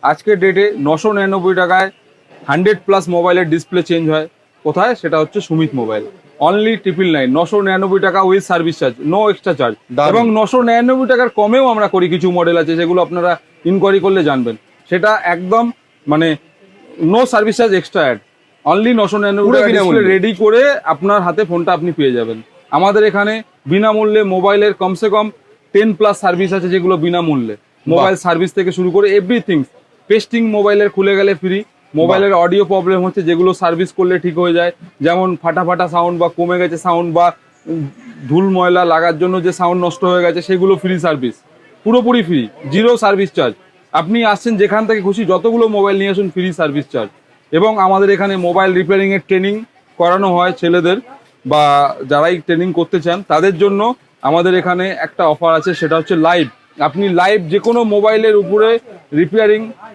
আজকের ডেটে 999 টাকায় 100+ মোবাইলের ডিসপ্লে চেঞ্জ হয়। কোথায়? সেটা হচ্ছে সুমিত মোবাইল। অনলি 999, 999 টাকা with service charge, no extra charge. দারুণ। এবং 999 টাকার কমেও আমরা করি, কিছু মডেল আছে যেগুলো আপনারা ইনকোয়ারি করলে জানবেন। সেটা একদম মানে no service charge extra add. Only 999 পুরো টাকা ডিসপ্লে বিনামূল্যে। রেডি করে আপনার হাতে ফোনটা আপনি পেয়ে যাবেন। আমাদের এখানে বিনামূল্যে মোবাইলের কমসে কম 10+ সার্ভিস আছে, যেগুলো বিনামূল্যে। মোবাইল সার্ভিস থেকে শুরু করে এভরিথিং। পেস্টিং মোবাইলের খুলে গেলে ফ্রি। মোবাইলের অডিও প্রবলেম হচ্ছে, যেগুলো সার্ভিস করলে ঠিক হয়ে যায়, যেমন ফাটা ফাটা সাউন্ড বা কমে গেছে সাউন্ড বা ধুল ময়লা লাগার জন্য যে সাউন্ড নষ্ট হয়ে গেছে, সেগুলো ফ্রি সার্ভিস, পুরোপুরি ফ্রি, জিরো সার্ভিস চার্জ। আপনি আসছেন যেখান থেকে খুশি, যতগুলো মোবাইল নিয়ে আসুন, ফ্রি সার্ভিস চার্জ। এবং আমাদের এখানে মোবাইল রিপেয়ারিংয়ের ট্রেনিং করানো হয় ছেলেদের, বা যারাই ট্রেনিং করতে চান তাদের জন্য আমাদের এখানে একটা অফার আছে, সেটা হচ্ছে লাইভ। আপনি লাইভ যে কোনো মোবাইলের উপরে রিপেয়ারিং